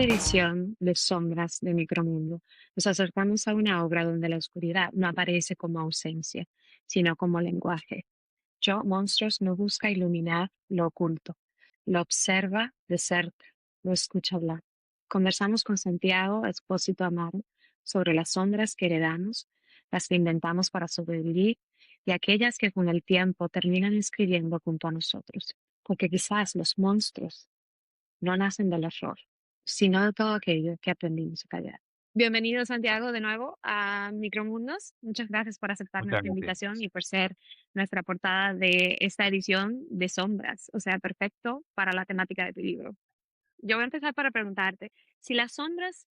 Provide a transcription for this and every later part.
esta edición de Sombras de Micromundo, nos acercamos a una obra donde la oscuridad no aparece como ausencia, sino como lenguaje. Yo, Monstruos, no busca iluminar lo oculto, lo observa de cerca, lo escucha hablar. Conversamos con Santiago Expósito Amaro sobre las sombras que heredamos, las que inventamos para sobrevivir y aquellas que con el tiempo terminan escribiendo junto a nosotros. Porque quizás los monstruos no nacen del error, sino de todo aquello que aprendimos a callar. Bienvenido, Santiago, de nuevo a Micromundos. Muchas gracias por aceptar Muchas nuestra invitación gracias. y por ser nuestra portada de esta edición de Sombras, o sea, perfecto para la temática de tu libro. Yo voy a empezar para preguntarte, si las sombras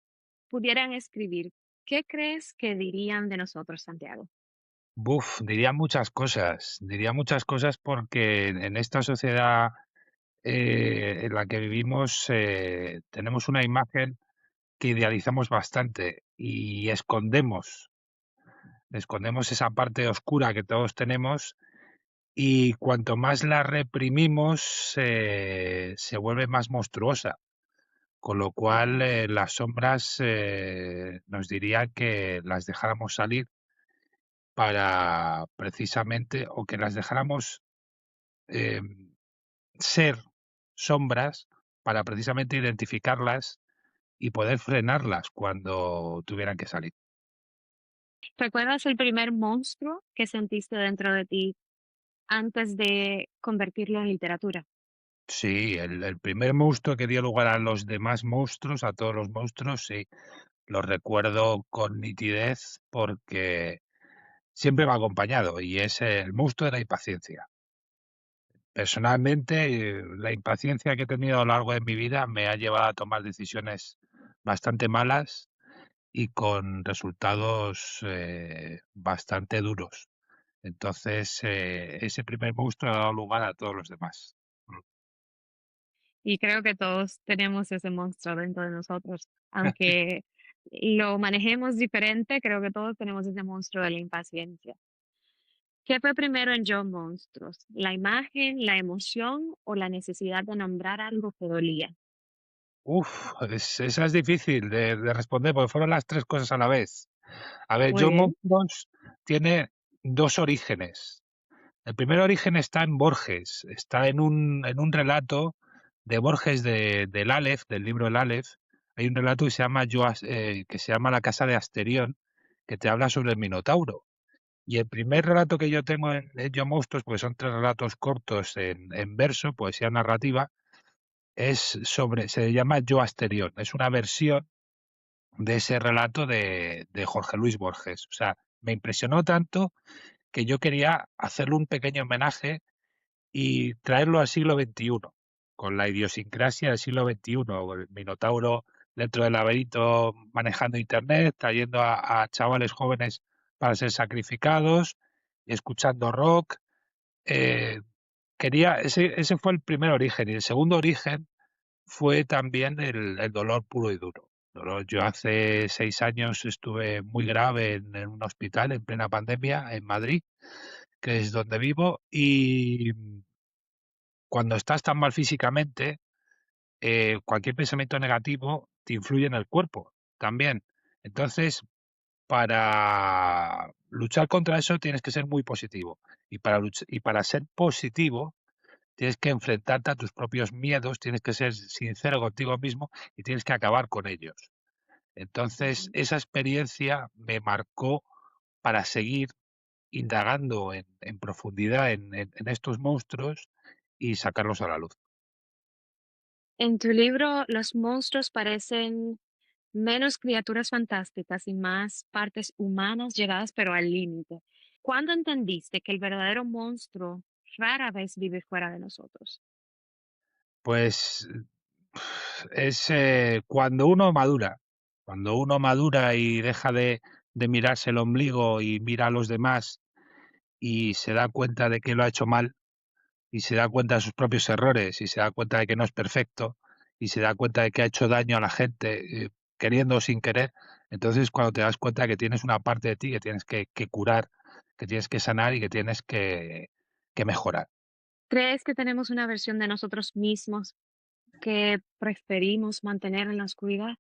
pudieran escribir, ¿qué crees que dirían de nosotros, Santiago? Diría muchas cosas porque en esta sociedad en la que vivimos tenemos una imagen que idealizamos bastante y escondemos esa parte oscura que todos tenemos y cuanto más la reprimimos se vuelve más monstruosa. Con lo cual las sombras nos diría que las dejáramos salir para precisamente, o que las dejáramos eh, ser sombras para precisamente identificarlas y poder frenarlas cuando tuvieran que salir. ¿Recuerdas el primer monstruo que sentiste dentro de ti antes de convertirlo en literatura? Sí, el primer monstruo que dio lugar a los demás monstruos, a todos los monstruos, sí, lo recuerdo con nitidez porque siempre me ha acompañado y es el monstruo de la impaciencia. Personalmente, la impaciencia que he tenido a lo largo de mi vida me ha llevado a tomar decisiones bastante malas y con resultados bastante duros. Entonces, ese primer monstruo ha dado lugar a todos los demás. Mm. Y creo que todos tenemos ese monstruo dentro de nosotros. Aunque lo manejemos diferente, creo que todos tenemos ese monstruo de la impaciencia. ¿Qué fue primero en Yo Monstruos? ¿La imagen, la emoción o la necesidad de nombrar algo que dolía? Esa es difícil de responder porque fueron las tres cosas a la vez. A ver, Muy John bien. Monstros tiene dos orígenes. El primer origen está en Borges, está en un relato de Borges del Aleph, del libro El Aleph. Hay un relato que se llama que se llama La casa de Asterión, que te habla sobre el Minotauro. Y el primer relato que yo tengo en Yo Monstruos, porque son tres relatos cortos en verso, poesía narrativa, se llama Yo Asterión. Es una versión de ese relato de Jorge Luis Borges. O sea, me impresionó tanto que yo quería hacerle un pequeño homenaje y traerlo al siglo XXI, con la idiosincrasia del siglo XXI, el Minotauro dentro del laberinto manejando internet, trayendo a chavales jóvenes para ser sacrificados, y escuchando rock. eh, ese fue el primer origen. Y el segundo origen fue también el dolor puro y duro. Yo hace 6 años estuve muy grave en un hospital en plena pandemia en Madrid, que es donde vivo, y cuando estás tan mal físicamente, cualquier pensamiento negativo te influye en el cuerpo también. Entonces, para luchar contra eso tienes que ser muy positivo. Y para ser positivo tienes que enfrentarte a tus propios miedos, tienes que ser sincero contigo mismo y tienes que acabar con ellos. Entonces, Ujú. esa experiencia me marcó para seguir indagando en profundidad en estos monstruos y sacarlos a la luz. En tu libro, los monstruos parecen menos criaturas fantásticas y más partes humanas llegadas pero al límite. ¿Cuándo entendiste que el verdadero monstruo rara vez vive fuera de nosotros? Pues es cuando uno madura y deja de mirarse el ombligo y mira a los demás y se da cuenta de que lo ha hecho mal y se da cuenta de sus propios errores y se da cuenta de que no es perfecto y se da cuenta de que ha hecho daño a la gente, queriendo o sin querer, entonces cuando te das cuenta que tienes una parte de ti que tienes que curar, que tienes que sanar y que tienes que mejorar. ¿Crees que tenemos una versión de nosotros mismos que preferimos mantener en la oscuridad?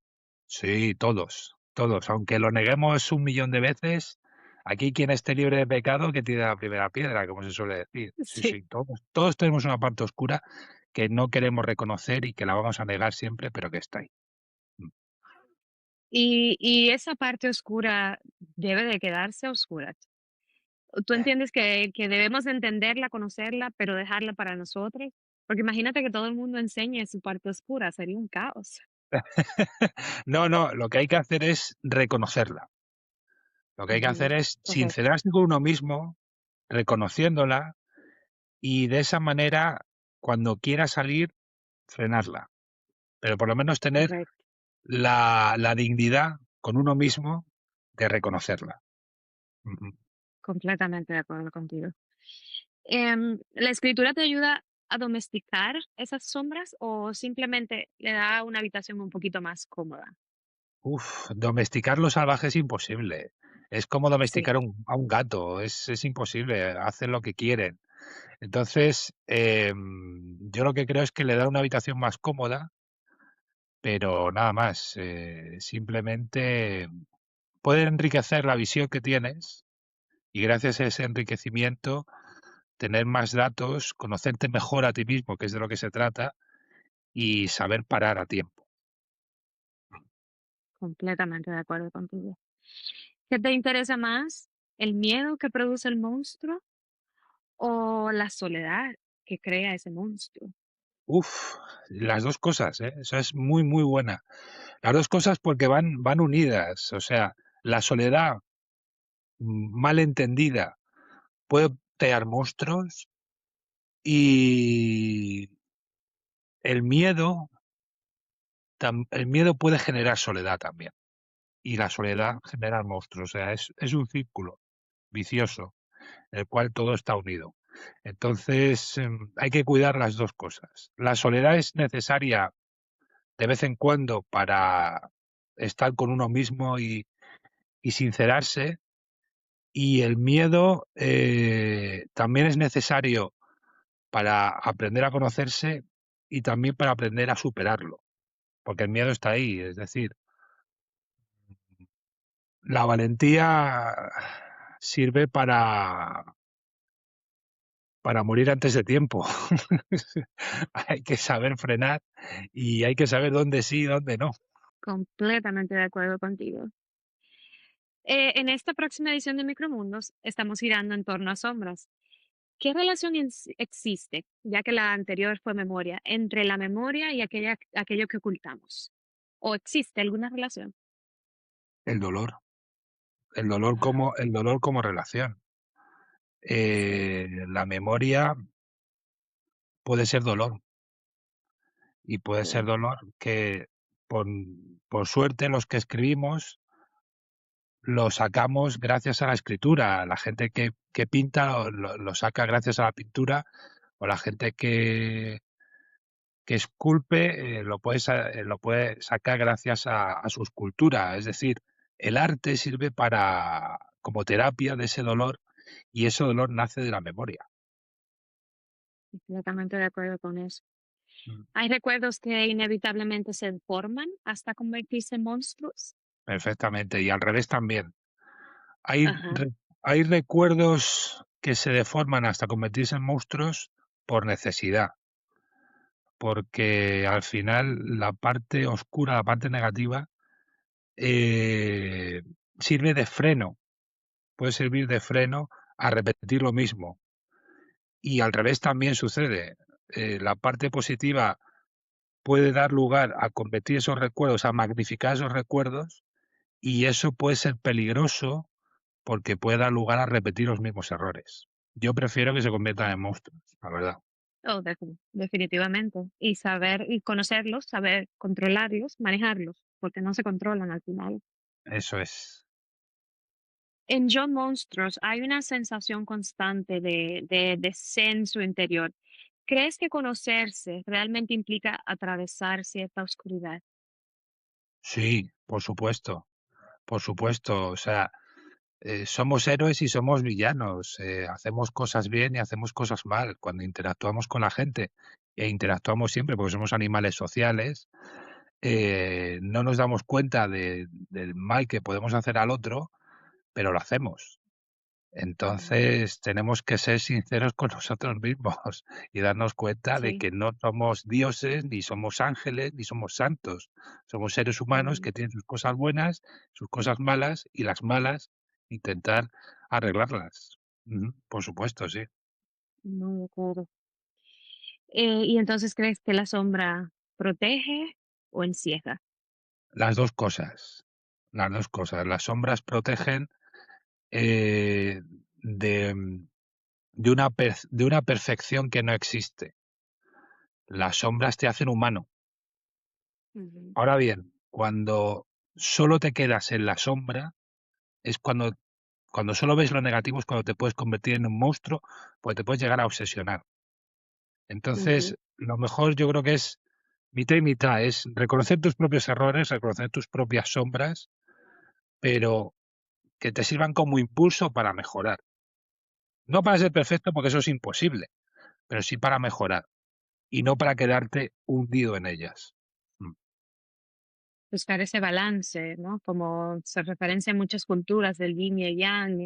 Sí, todos, todos. Aunque lo neguemos 1 millón de veces, aquí quien esté libre de pecado que tire la primera piedra, como se suele decir. Sí, Sí. sí, todos, todos tenemos una parte oscura que no queremos reconocer y que la vamos a negar siempre, pero que está ahí. Mm. Y esa parte oscura debe de quedarse oscura. ¿Tú entiendes que debemos de entenderla, conocerla, pero dejarla para nosotros? Porque imagínate que todo el mundo enseñe su parte oscura, sería un caos. No, no, lo que hay que hacer es reconocerla. Lo que hay que hacer Ujú, es correcto, sincerarse con uno mismo, reconociéndola y de esa manera, cuando quiera salir, frenarla. Pero por lo menos tener correcto, la dignidad con uno mismo de reconocerla. Ujú. completamente de acuerdo contigo. ¿La escritura te ayuda a domesticar esas sombras o simplemente le da una habitación un poquito más cómoda? Domesticar los salvajes es imposible. Es como Sí, domesticar a un gato, es imposible, hacen lo que quieren. Entonces, yo lo que creo es que le da una habitación más cómoda, pero nada más. Simplemente puede enriquecer la visión que tienes y gracias a ese enriquecimiento tener más datos, conocerte mejor a ti mismo, que es de lo que se trata, y saber parar a tiempo. completamente de acuerdo contigo. ¿Qué te interesa más? ¿El miedo que produce el monstruo o la soledad que crea ese monstruo? Uf, las 2 cosas, ¿eh? Esa es muy, muy buena. Las 2 cosas porque van unidas. O sea, la soledad, mal entendida, puede crear monstruos y el miedo el miedo puede generar soledad también, y la soledad genera monstruos. O sea, es un círculo vicioso, en el cual todo está unido. Entonces, hay que cuidar las 2 cosas. La soledad es necesaria de vez en cuando para estar con uno mismo y sincerarse. Y el miedo también es necesario para aprender a conocerse y también para aprender a superarlo, porque el miedo está ahí. Es decir, la valentía sirve para morir antes de tiempo. Hay que saber frenar y hay que saber dónde sí y dónde no. Completamente de acuerdo contigo. En esta próxima edición de Micromundos estamos girando en torno a sombras. ¿Qué relación existe, ya que la anterior fue memoria, entre la memoria y aquello que ocultamos? ¿O existe alguna relación? El dolor, Ah, el dolor como relación. sí, La memoria puede ser dolor y puede ser sí, dolor que por, por suerte los que escribimos lo sacamos gracias a la escritura. La gente que pinta lo saca gracias a la pintura o la gente que esculpe lo puede sacar gracias a su escultura. Es decir, el arte sirve para como terapia de ese dolor y ese dolor nace de la memoria. completamente de acuerdo con eso. Mm. ¿Hay recuerdos que inevitablemente se deforman hasta convertirse en monstruos? Perfectamente. Y al revés también. Hay, Ajá, hay recuerdos que se deforman hasta convertirse en monstruos por necesidad, porque al final la parte oscura, la parte negativa, eh, sirve de freno, puede servir de freno a repetir lo mismo. Y al revés también sucede. La parte positiva puede dar lugar a convertir esos recuerdos, a magnificar esos recuerdos, y eso puede ser peligroso porque puede dar lugar a repetir los mismos errores. Yo prefiero que se conviertan en monstruos, la verdad. definitivamente. Y saber y conocerlos, saber controlarlos, manejarlos, porque no se controlan al final. Eso es. En Yo Monstruos hay una sensación constante de descenso interior. ¿Crees que conocerse realmente implica atravesar cierta oscuridad? Sí, por supuesto, por supuesto. O sea, somos héroes y somos villanos. Hacemos cosas bien y hacemos cosas mal cuando interactuamos con la gente. e interactuamos siempre porque somos animales sociales, no nos damos cuenta del mal que podemos hacer al otro, pero lo hacemos. Ujú. Entonces, tenemos que ser sinceros con nosotros mismos y darnos cuenta de Sí. que no somos dioses, ni somos ángeles, ni somos santos. Somos seres humanos Ujú. que tienen sus cosas buenas, sus cosas malas, y las malas intentar arreglarlas. Ujú, por supuesto, sí. Muy de acuerdo. ¿Y entonces crees que la sombra protege o encierra? Las 2 cosas, las 2 cosas. Las sombras protegen, eh, de, de una perfección que no existe. Las sombras te hacen humano. Ujú. Ahora bien, cuando solo te quedas en la sombra, es cuando solo ves lo negativo es cuando te puedes convertir en un monstruo, pues te puedes llegar a obsesionar. Ujú. Entonces, lo mejor yo creo que es mitad y mitad, es reconocer tus propios errores, reconocer tus propias sombras, pero que te sirvan como impulso para mejorar. No para ser perfecto, porque eso es imposible, pero sí para mejorar y no para quedarte hundido en ellas. Mm, Buscar ese balance, ¿no? Como se referencia en muchas culturas del yin y el yang,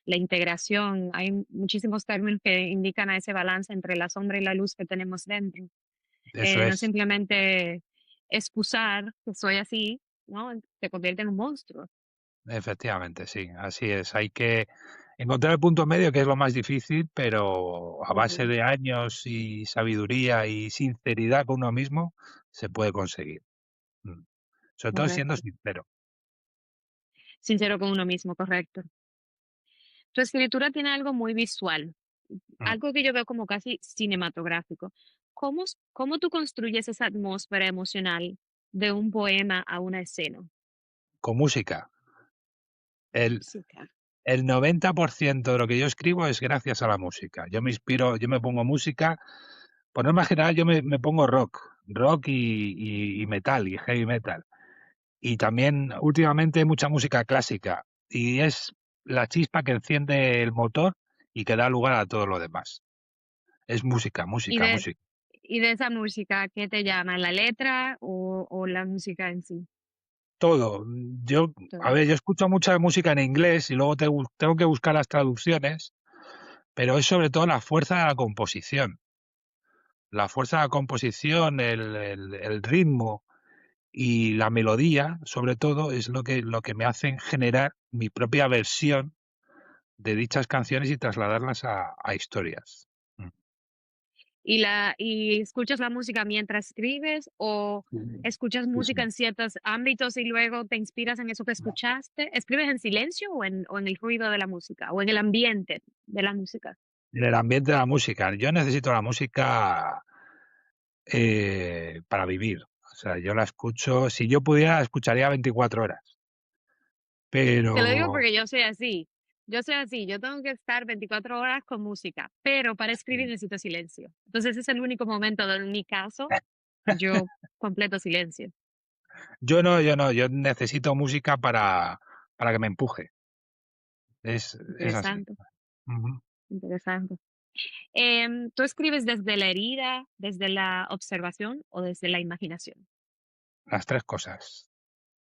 la integración. Hay muchísimos términos que indican a ese balance entre la sombra y la luz que tenemos dentro. eso No es. simplemente excusar que soy así, ¿no? Te convierte en un monstruo. Efectivamente, sí, así es. Hay que encontrar el punto medio, que es lo más difícil, pero a base Ujú. de años y sabiduría y sinceridad con uno mismo, se puede conseguir. Mm. Sobre todo siendo Correcto. sincero. Sincero con uno mismo, correcto. Tu escritura tiene algo muy visual, Mm. algo que yo veo como casi cinematográfico. ¿Cómo tú construyes esa atmósfera emocional de un poema a una escena? Con música. El, Música. el 90% de lo que yo escribo es gracias a la música. Yo me inspiro, yo me pongo música. Por norma general, me pongo rock y metal, y heavy metal. Y también últimamente mucha música clásica, y es la chispa que enciende el motor y que da lugar a todo lo demás. Es música, Y música, de, música. y de esa música, ¿qué te llama? ¿La letra o la música en sí? Todo. Yo, a Todo. ver, yo escucho mucha música en inglés y luego tengo que buscar las traducciones, pero es sobre todo la fuerza de la composición. La fuerza de la composición, el ritmo y la melodía, sobre todo, es lo que me hacen generar mi propia versión de dichas canciones y trasladarlas a historias. Mm. ¿Y escuchas la música mientras escribes o Sí, escuchas sí, música sí. en ciertos ámbitos y luego te inspiras en eso que escuchaste? ¿Escribes en silencio o en el ruido de la música o en el ambiente de la música? En el ambiente de la música. Yo necesito la música para vivir. O sea, yo la escucho, si yo pudiera, la escucharía 24 horas. Te lo digo Pero porque yo soy así. Yo soy así, yo tengo que estar 24 horas con música, pero para escribir necesito silencio. Entonces ese es el único momento en mi caso, yo completo silencio. yo no, yo necesito música para que me empuje. Es así. Interesante, Ujú. interesante. ¿Tú escribes desde la herida, desde la observación o desde la imaginación? Las tres cosas.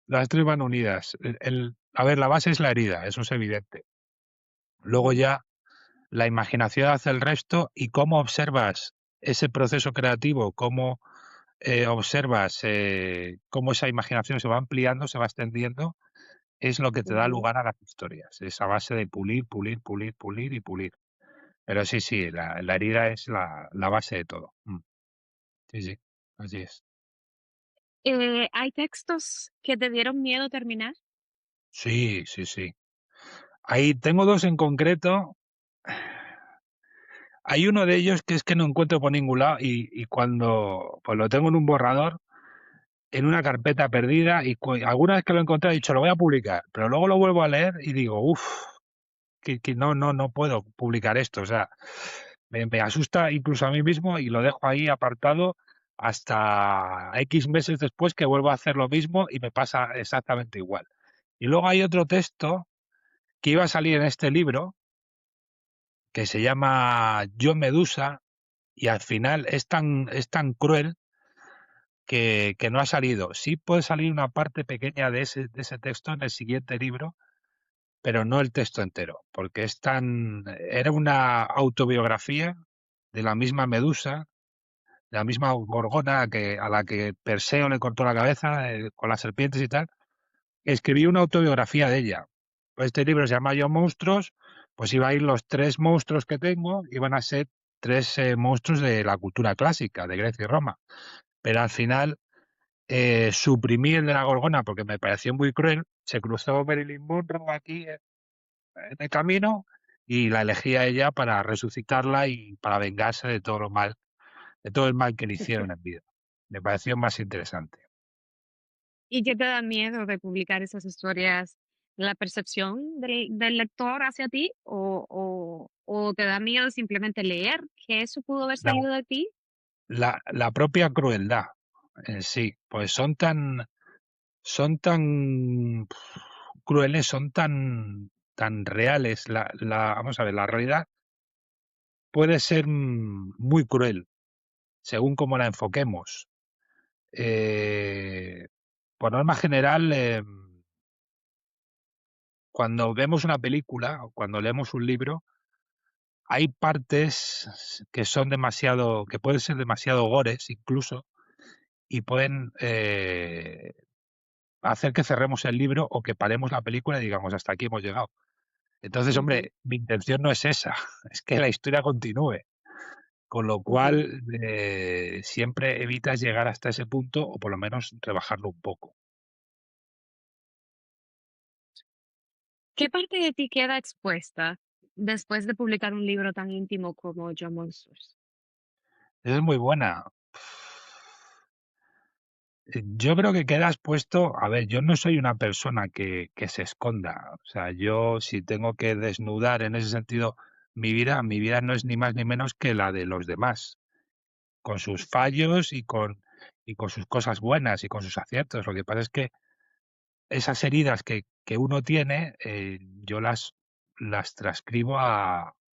Las tres van unidas. A ver, la base es la herida, eso es evidente. Luego Ujú. ya la imaginación hace el resto y cómo observas ese proceso creativo, cómo observas cómo esa imaginación se va ampliando, se va extendiendo, es lo que te da Ujú. lugar a las historias. Esa base de pulir, pulir, pulir, pulir y pulir. Pero sí, sí, la herida es la base de todo. Mm. Sí, sí, así es. ¿Hay textos que te dieron miedo terminar? Sí, sí, sí. Ahí tengo dos en concreto. Hay uno de ellos que es que no encuentro por ningún lado y cuando pues lo tengo en un borrador, en una carpeta perdida y alguna vez que lo he encontrado he dicho lo voy a publicar, pero luego lo vuelvo a leer y digo, uff, que no puedo publicar esto. O sea, me asusta incluso a mí mismo y lo dejo ahí apartado hasta X meses después que vuelvo a hacer lo mismo y me pasa exactamente igual. Y luego hay otro texto que iba a salir en este libro que se llama Yo Medusa, y al final es tan cruel que no ha salido. Sí puede salir una parte pequeña de ese texto en el siguiente libro, pero no el texto entero, porque era una autobiografía de la misma Medusa, de la misma Gorgona a la que Perseo le cortó la cabeza con las serpientes y tal. Escribí una autobiografía de ella. Pues este libro se llama Yo Monstruos, pues iba a ir los tres monstruos que tengo, iban a ser tres monstruos de la cultura clásica, de Grecia y Roma. Pero al final suprimí el de la Gorgona porque me pareció muy cruel. Se cruzó Marilyn Monroe aquí en el camino y la elegí a ella para resucitarla y para vengarse de todo lo mal, de todo el mal que le hicieron en vida. Me pareció más interesante. ¿Y qué te da miedo de publicar esas historias? ¿La percepción del lector hacia ti? ¿O te da miedo simplemente leer que eso pudo haber La, salido de ti? la propia crueldad en sí, pues son tan crueles, son tan reales. Vamos a ver, la realidad puede ser muy cruel según cómo la enfoquemos. Eh, por norma general, cuando vemos una película o cuando leemos un libro, hay partes que son demasiado, que pueden ser demasiado gores incluso, y pueden hacer que cerremos el libro o que paremos la película y digamos, hasta aquí hemos llegado. Entonces, Ujú, hombre, mi intención no es esa, es que la historia continúe. Con lo ujú. cual, siempre evitas llegar hasta ese punto o por lo menos rebajarlo un poco. ¿Qué parte de ti queda expuesta después de publicar un libro tan íntimo como Yo Monstruos? Esa es muy buena. Yo creo que quedas puesto, a ver, yo no soy una persona que se esconda. O sea, yo si tengo que desnudar en ese sentido mi vida no es ni más ni menos que la de los demás, con sus fallos y con sus cosas buenas y con sus aciertos. Lo que pasa es que esas heridas que uno tiene, yo las transcribo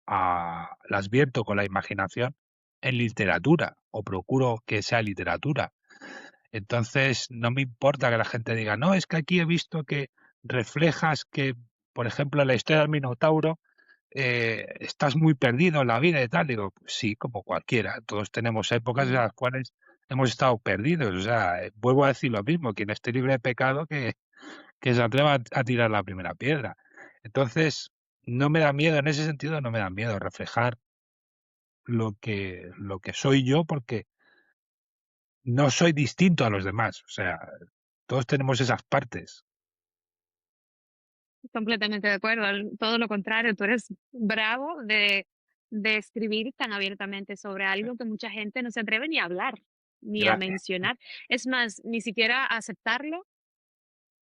las vierto con la imaginación en literatura, o procuro que sea literatura. Entonces, no me importa que la gente diga, no, es que aquí he visto que reflejas que, por ejemplo, en la historia del Minotauro, estás muy perdido en la vida y tal. Digo, "Pues sí, como cualquiera. Todos tenemos épocas en Mm. las cuales hemos estado perdidos. O sea, vuelvo a decir lo mismo, quien esté libre de pecado, que se atreva a tirar la primera piedra. Entonces, no me da miedo, en ese sentido, no me da miedo reflejar lo que soy yo, porque no soy distinto a los demás. O sea, todos tenemos esas partes. Completamente de acuerdo. Todo lo contrario, tú eres bravo de escribir tan abiertamente sobre algo que mucha gente no se atreve ni a hablar, ni a Gracias. mencionar. Es más, ni siquiera a aceptarlo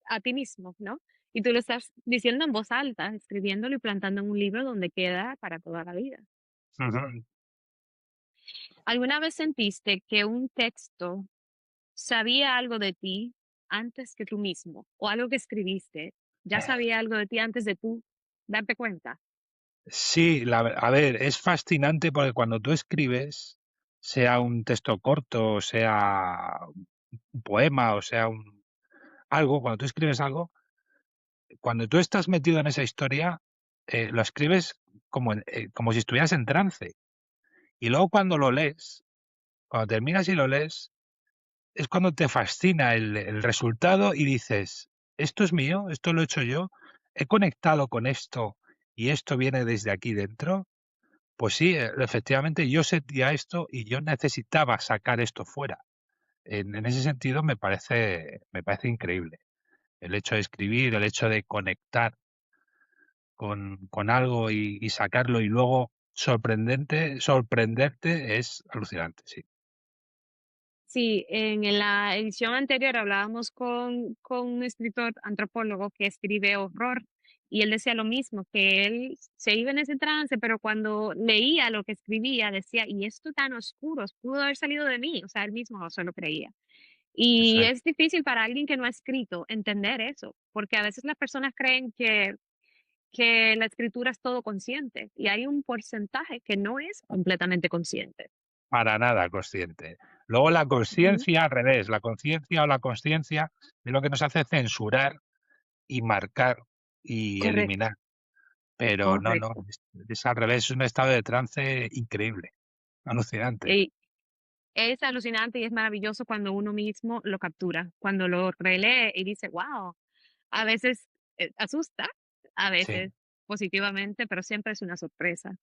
a ti mismo, ¿no? Y tú lo estás diciendo en voz alta, escribiéndolo y plantando en un libro donde queda para toda la vida. Ujú. ¿Alguna vez sentiste que un texto sabía algo de ti antes que tú mismo? ¿O algo que escribiste ya sabía algo de ti antes de tú darte cuenta? Sí, a ver, es fascinante porque cuando tú escribes, sea un texto corto, o sea un poema, o sea algo, cuando tú escribes algo, cuando tú estás metido en esa historia, lo escribes como si estuvieras en trance. Y luego cuando lo lees, cuando terminas y lo lees, es cuando te fascina el resultado y dices, esto es mío, esto lo he hecho yo, he conectado con esto y esto viene desde aquí dentro. Pues sí, efectivamente yo sentía esto y yo necesitaba sacar esto fuera. En ese sentido me parece increíble. El hecho de escribir, el hecho de conectar con algo y sacarlo y luego sorprenderte es alucinante, sí. Sí, en la edición anterior hablábamos con un escritor antropólogo que escribe horror y él decía lo mismo, que él se iba en ese trance, pero cuando leía lo que escribía decía, y esto tan oscuro, pudo haber salido de mí, o sea, él mismo no se lo creía. Eso Y es. es difícil para alguien que no ha escrito entender eso, porque a veces las personas creen que la escritura es todo consciente y hay un porcentaje que no es completamente consciente. para nada consciente. Luego la Ujú. conciencia al revés, la conciencia o la consciencia de lo que nos hace censurar y marcar y Correcto, eliminar. Pero no, no, correcto. es al revés, es un estado de trance increíble, alucinante. Y es alucinante y es maravilloso cuando uno mismo lo captura, cuando lo relee y dice, wow, a veces asusta, a Sí. veces positivamente, pero siempre es una sorpresa.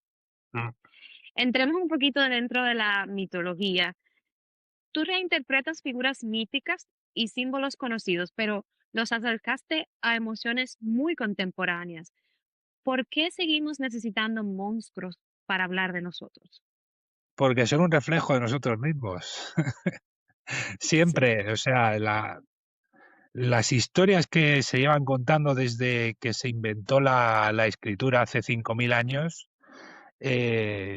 Mm. Entremos un poquito dentro de la mitología. Tú reinterpretas figuras míticas y símbolos conocidos, pero los acercaste a emociones muy contemporáneas. ¿Por qué seguimos necesitando monstruos para hablar de nosotros? Porque son un reflejo de nosotros mismos. Sí. Siempre, o sea, las historias que se llevan contando desde que se inventó la escritura hace 5.000 años,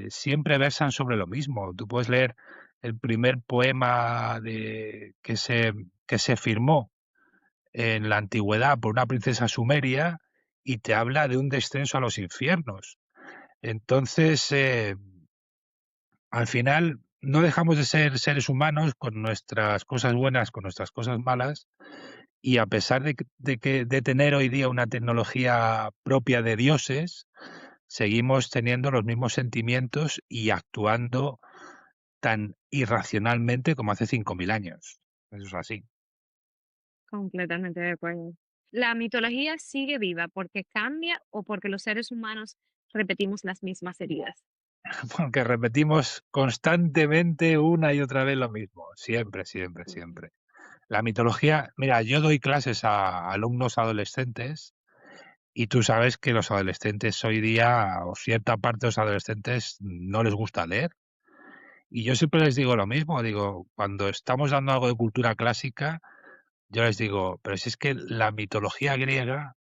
siempre versan sobre lo mismo. Tú puedes leer el primer poema que se firmó en la antigüedad por una princesa sumeria y te habla de un descenso a los infiernos. Entonces, al final, no dejamos de ser seres humanos con nuestras cosas buenas, con nuestras cosas malas, y a pesar de tener hoy día una tecnología propia de dioses, seguimos teniendo los mismos sentimientos y actuando tan irracionalmente como hace 5.000 años. Eso es así. Completamente de acuerdo. La mitología sigue viva porque cambia o porque los seres humanos repetimos las mismas heridas. Porque repetimos constantemente una y otra vez lo mismo. Siempre, siempre, Ujú. siempre. La mitología, mira, yo doy clases a alumnos adolescentes y tú sabes que los adolescentes hoy día, o cierta parte de los adolescentes, no les gusta leer. Y yo siempre les digo lo mismo, digo, cuando estamos dando algo de cultura clásica, yo les digo, pero si es que la mitología griega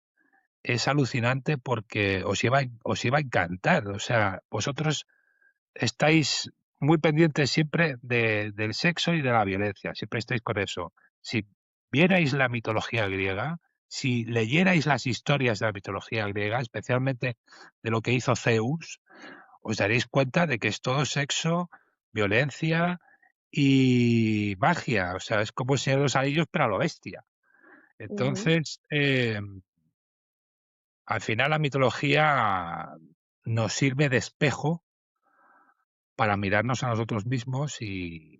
es alucinante porque os iba a encantar. O sea, vosotros estáis muy pendientes siempre del sexo y de la violencia, siempre estáis con eso. Si vierais la mitología griega, si leyerais las historias de la mitología griega, especialmente de lo que hizo Zeus, os daréis cuenta de que es todo sexo, violencia y magia. O sea, es como el Señor de los Anillos, pero a lo bestia. Ujú. Entonces, al final la mitología nos sirve de espejo para mirarnos a nosotros mismos e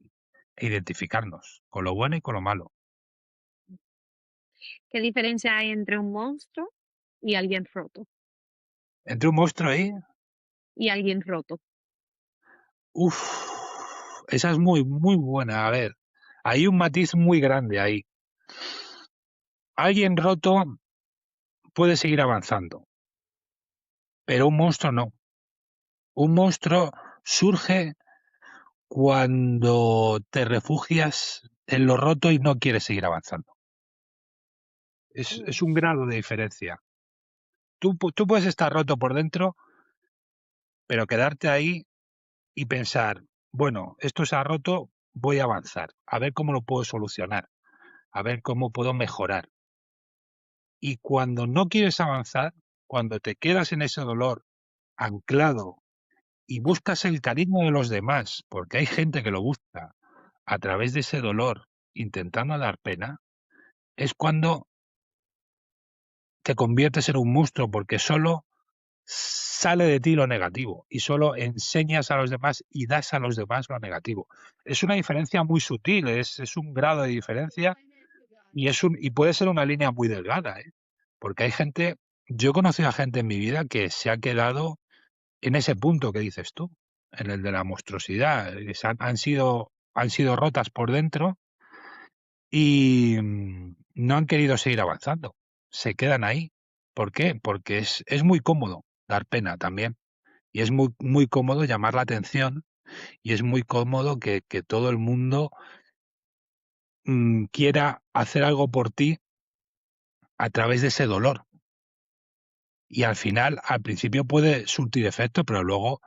identificarnos con lo bueno y con lo malo. ¿Qué diferencia hay entre un monstruo y alguien roto? Entre un monstruo ahí, Y alguien roto. uff, esa es muy, muy buena. A ver, hay un matiz muy grande ahí. Alguien roto puede seguir avanzando, pero un monstruo no. Un monstruo surge cuando te refugias en lo roto y no quieres seguir avanzando. Es un grado de diferencia. Tú puedes estar roto por dentro, pero quedarte ahí y pensar, bueno, esto se ha roto, voy a avanzar, a ver cómo lo puedo solucionar, a ver cómo puedo mejorar. Y cuando no quieres avanzar, cuando te quedas en ese dolor anclado y buscas el cariño de los demás, porque hay gente que lo busca a través de ese dolor, intentando dar pena, es cuando te conviertes en un monstruo, porque solo sale de ti lo negativo y solo enseñas a los demás y das a los demás lo negativo. Es una diferencia muy sutil, es un grado de diferencia y puede ser una línea muy delgada, ¿eh? Porque hay gente, yo he conocido a gente en mi vida que se ha quedado en ese punto que dices tú, en el de la monstruosidad, han sido rotas por dentro y no han querido seguir avanzando. Se quedan ahí. ¿Por qué? Porque es muy cómodo dar pena también. Y es muy, muy cómodo llamar la atención y es muy cómodo que todo el mundo quiera hacer algo por ti a través de ese dolor. Y al final, al principio puede surtir efecto, pero luego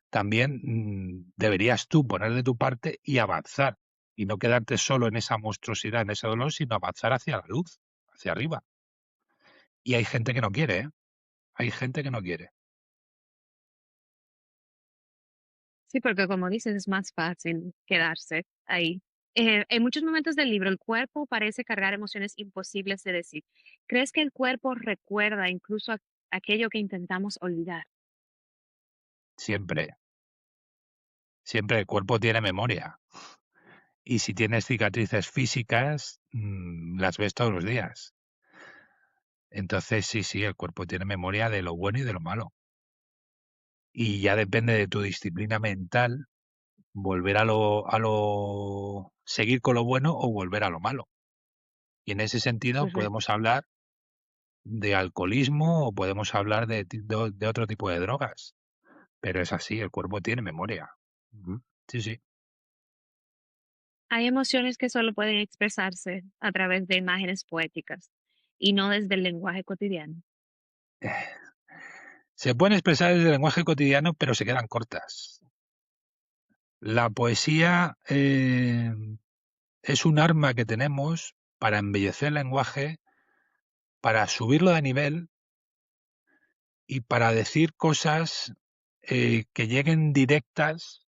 también deberías tú poner de tu parte y avanzar. Y no quedarte solo en esa monstruosidad, en ese dolor, sino avanzar hacia la luz, hacia arriba. Y hay gente que no quiere, ¿eh? Hay gente que no quiere. Sí, porque como dices, es más fácil quedarse ahí. En muchos momentos del libro, el cuerpo parece cargar emociones imposibles de decir. ¿Crees que el cuerpo recuerda incluso aquello que intentamos olvidar? Siempre, siempre el cuerpo tiene memoria. Y si tienes cicatrices físicas, las ves todos los días. Entonces, sí, sí, el cuerpo tiene memoria de lo bueno y de lo malo. Y ya depende de tu disciplina mental volver seguir con lo bueno o volver a lo malo. Y en ese sentido Correcto. podemos hablar de alcoholismo o podemos hablar de otro tipo de drogas. Pero es así, el cuerpo tiene memoria. Ujú. Sí, sí. Hay emociones que solo pueden expresarse a través de imágenes poéticas y no desde el lenguaje cotidiano. Se pueden expresar desde el lenguaje cotidiano, pero se quedan cortas. La poesía es un arma que tenemos para embellecer el lenguaje, para subirlo de nivel y para decir cosas que lleguen directas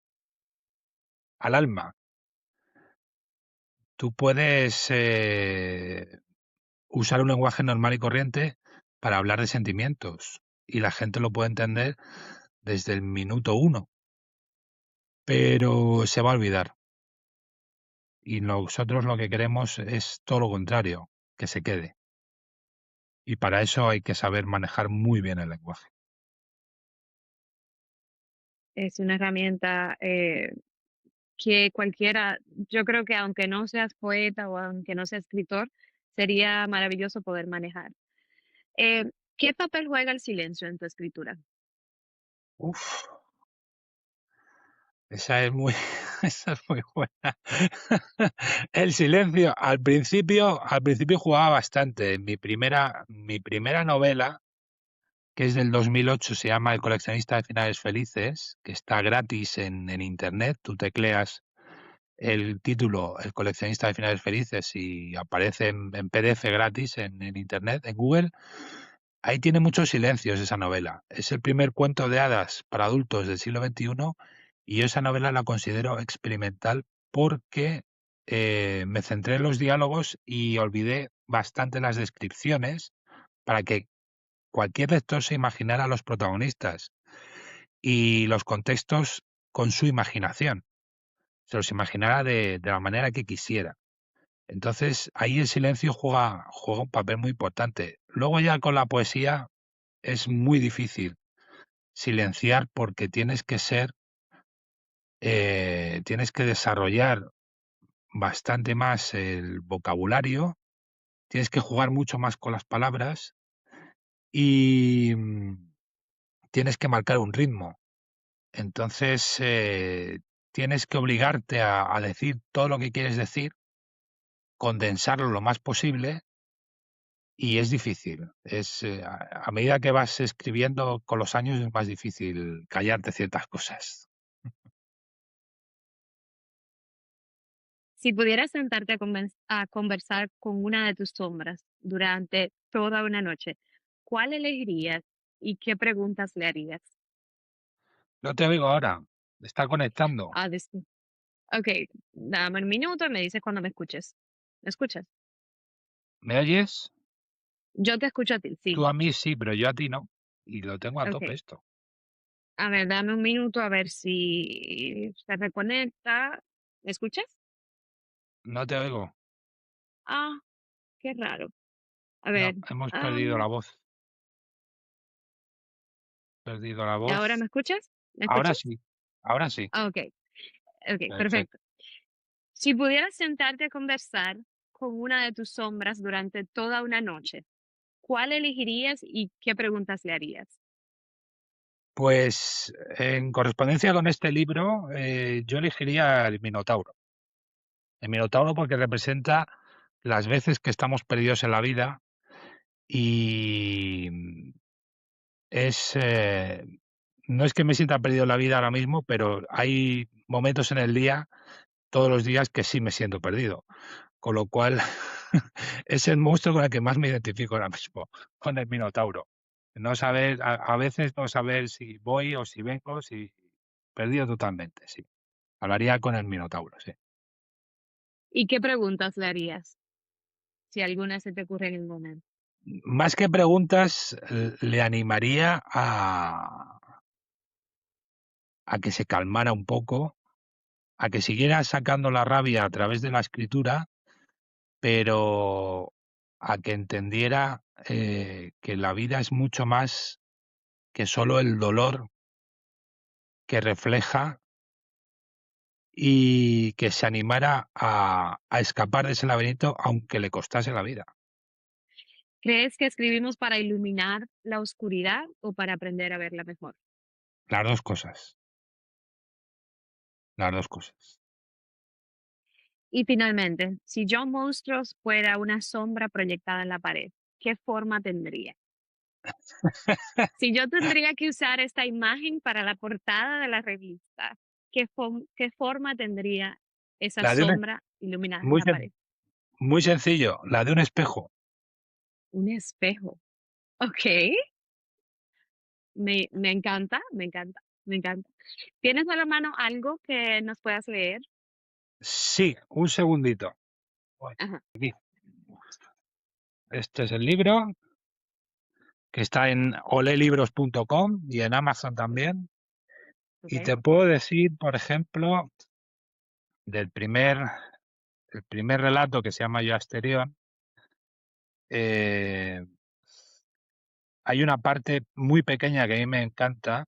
al alma. Tú puedes usar un lenguaje normal y corriente para hablar de sentimientos y la gente lo puede entender desde el minuto uno, pero se va a olvidar. Y nosotros lo que queremos es todo lo contrario, que se quede. Y para eso hay que saber manejar muy bien el lenguaje. Es una herramienta que cualquiera, yo creo que aunque no seas poeta o aunque no seas escritor, sería maravilloso poder manejar. Eh, ¿Qué papel juega el silencio en tu escritura? Uf, esa es muy, esa es muy buena. El silencio, al principio jugaba bastante. Mi primera novela, que es del 2008, se llama El coleccionista de finales felices, que está gratis en internet. Tú tecleas el título, El coleccionista de finales felices, y aparece en PDF gratis en internet, en Google. Ahí tiene muchos silencios esa novela. Es el primer cuento de hadas para adultos del siglo XXI y yo esa novela la considero experimental porque me centré en los diálogos y olvidé bastante las descripciones para que cualquier lector se imaginara a los protagonistas y los contextos con su imaginación. Se los imaginara de la manera que quisiera. Entonces ahí el silencio juega un papel muy importante. Luego ya con la poesía es muy difícil silenciar porque tienes que desarrollar bastante más el vocabulario, tienes que jugar mucho más con las palabras y tienes que marcar un ritmo. Entonces, tienes que obligarte a decir todo lo que quieres decir, condensarlo lo más posible y es difícil. A medida que vas escribiendo con los años es más difícil callarte ciertas cosas. Si pudieras sentarte a conversar con una de tus sombras durante toda una noche, ¿cuál elegirías y qué preguntas le harías? No te oigo ahora, está conectando. Ah, ok, dame un minuto y me dices cuando me escuches. ¿Me escuchas? ¿Me oyes? Yo te escucho a ti, Tú sí. a mí sí, pero yo a ti no. Y lo tengo a Ok, tope esto. a ver, dame un minuto a ver si se reconecta. ¿Me escuchas? No te oigo. Ah, qué raro. A No, ver, hemos perdido am, la voz. Perdido la ¿ahora voz. me escuchas? ¿Me Ahora escuchas? sí. Ahora sí. Ah, ok, ok, Perfecto. perfecto. Si pudieras sentarte a conversar con una de tus sombras durante toda una noche, ¿cuál elegirías y qué preguntas le harías? Pues en correspondencia con este libro, yo elegiría el Minotauro. El Minotauro porque representa las veces que estamos perdidos en la vida y es, no es que me sienta perdido en la vida ahora mismo, pero hay momentos en el día, todos los días, que sí me siento perdido. Con lo cual, es el monstruo con el que más me identifico ahora mismo, con el Minotauro. No saber, a veces no saber si voy o si vengo, si perdido totalmente, sí. Hablaría con el Minotauro, sí. ¿Y qué preguntas le harías? Si alguna se te ocurre en el momento. Más que preguntas, le animaría a que se calmara un poco, a que siguiera sacando la rabia a través de la escritura, pero a que entendiera que la vida es mucho más que solo el dolor que refleja y que se animara a escapar de ese laberinto aunque le costase la vida. ¿Crees que escribimos para iluminar la oscuridad o para aprender a verla mejor? Las dos cosas, las dos cosas. Y finalmente, si John Monstruos fuera una sombra proyectada en la pared, ¿qué forma tendría? Si yo tendría que usar esta imagen para la portada de la revista, ¿qué forma tendría esa La de un, sombra iluminada en muy, la pared? muy sencillo, la de un espejo. Un espejo. Ok, me encanta, me encanta, me encanta. ¿Tienes a la mano algo que nos puedas leer? Sí, un segundito. Uy, Ajá, aquí. Este es el libro, que está en olelibros.com y en Amazon también. Y ok. te puedo decir, por ejemplo, del el primer relato que se llama Yo Asterión, eh, hay una parte muy pequeña que a mí me encanta.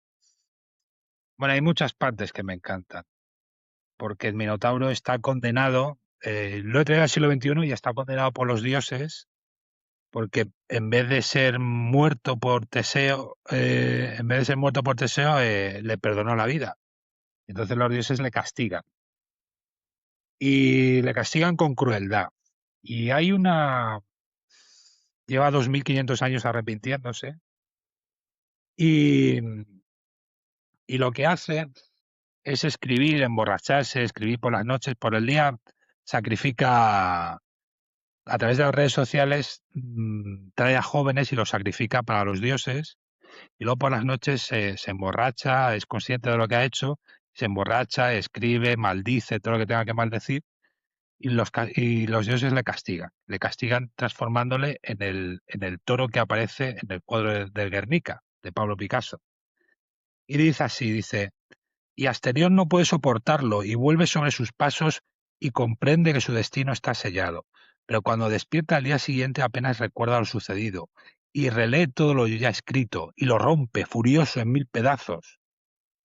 Bueno, hay muchas partes que me encantan, porque el Minotauro está condenado, lo he traído al siglo XXI y está condenado por los dioses, porque en vez de ser muerto por Teseo, le perdonó la vida. Entonces los dioses le castigan. Y le castigan con crueldad. Y hay una... Lleva 2500 años arrepintiéndose. Y, y lo que hace es escribir, emborracharse, escribir por las noches, por el día, sacrifica a través de las redes sociales, trae a jóvenes y los sacrifica para los dioses, y luego por las noches se emborracha, es consciente de lo que ha hecho, se emborracha, escribe, maldice todo lo que tenga que maldecir, y los dioses le castigan transformándole en el toro que aparece en el cuadro de Guernica, de Pablo Picasso. Y dice así, dice, y Asterión no puede soportarlo y vuelve sobre sus pasos y comprende que su destino está sellado. Pero cuando despierta al día siguiente apenas recuerda lo sucedido y relee todo lo ya escrito y lo rompe furioso en mil pedazos.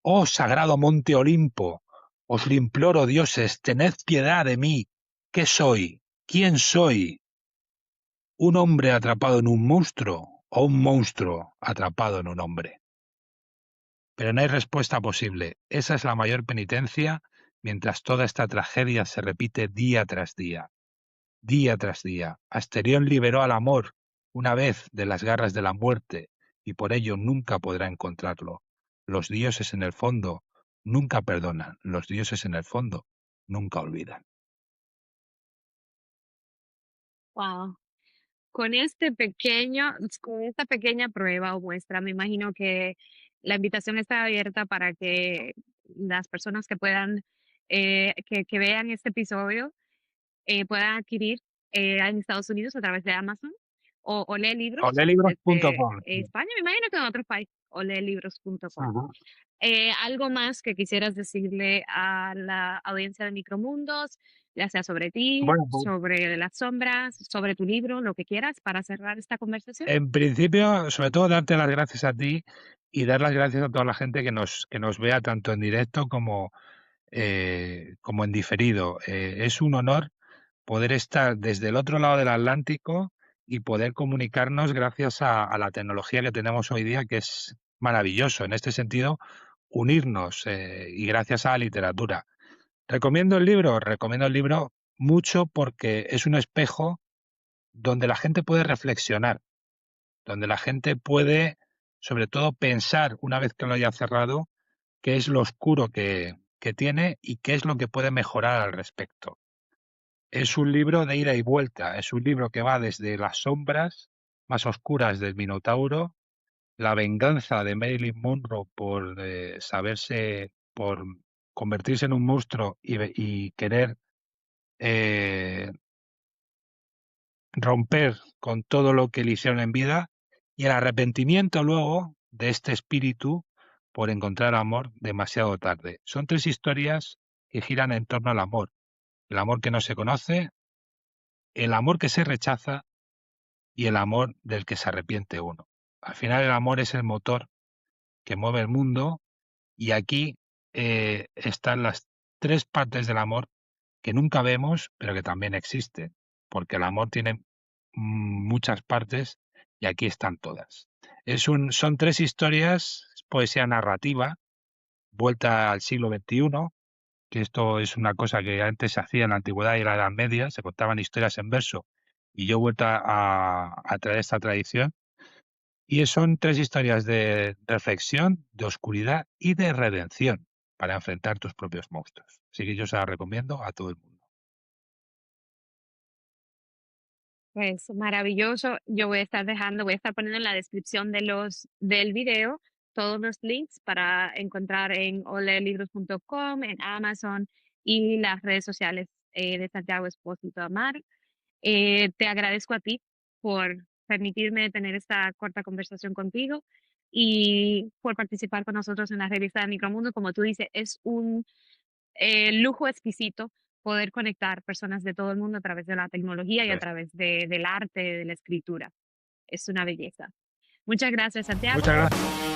Oh sagrado monte Olimpo, os lo imploro, dioses, tened piedad de mí. ¿Qué soy? ¿Quién soy? ¿Un hombre atrapado en un monstruo o un monstruo atrapado en un hombre? Pero no hay respuesta posible. Esa es la mayor penitencia, mientras toda esta tragedia se repite día tras día, día tras día. Asterión liberó al amor una vez de las garras de la muerte, y por ello nunca podrá encontrarlo. Los dioses en el fondo nunca perdonan, los dioses en el fondo nunca olvidan. Wow. Con esta pequeña prueba o muestra, me imagino que la invitación está abierta para que las personas que puedan, que vean este episodio, puedan adquirir en Estados Unidos a través de Amazon o lee libros desde Olelibros.com. España, me imagino que en otros países, o leelibros.com. Ajá. ¿Algo más que quisieras decirle a la audiencia de Micromundos, ya sea sobre ti, Bueno, pues sobre las sombras, sobre tu libro, lo que quieras para cerrar esta conversación? en principio, sobre todo darte las gracias a ti y dar las gracias a toda la gente que nos vea tanto en directo como en diferido. Es un honor poder estar desde el otro lado del Atlántico y poder comunicarnos gracias a la tecnología que tenemos hoy día, que es maravilloso. En este sentido, unirnos y gracias a la literatura. Recomiendo el libro mucho porque es un espejo donde la gente puede reflexionar, donde la gente puede, sobre todo, pensar una vez que lo haya cerrado, qué es lo oscuro que tiene y qué es lo que puede mejorar al respecto. Es un libro de ida y vuelta, es un libro que va desde las sombras más oscuras del Minotauro, la venganza de Marilyn Monroe por saberse por convertirse en un monstruo y querer eh, romper con todo lo que le hicieron en vida, y el arrepentimiento luego de este espíritu por encontrar amor demasiado tarde. Son tres historias que giran en torno al amor. El amor que no se conoce, el amor que se rechaza y el amor del que se arrepiente uno. Al final el amor es el motor que mueve el mundo, y aquí están las tres partes del amor que nunca vemos, pero que también existen, porque el amor tiene muchas partes y aquí están todas. Son tres historias, es poesía narrativa, vuelta al siglo XXI, que esto es una cosa que antes se hacía en la antigüedad y en la Edad Media, se contaban historias en verso, y yo he vuelto a traer esta tradición. Y son tres historias de reflexión, de oscuridad y de redención para enfrentar tus propios monstruos. Así que yo se las recomiendo a todo el mundo. Pues maravilloso. Yo voy a estar poniendo en la descripción del video todos los links para encontrar en olelibros.com, en Amazon y las redes sociales de Santiago Espósito Amar. Te agradezco a ti por permitirme tener esta corta conversación contigo y por participar con nosotros en la revista de Micromundo. Como tú dices, es un lujo exquisito poder conectar personas de todo el mundo a través de la tecnología y a Pues, través del arte, de la escritura. Es una belleza. Muchas gracias, Santiago. muchas gracias.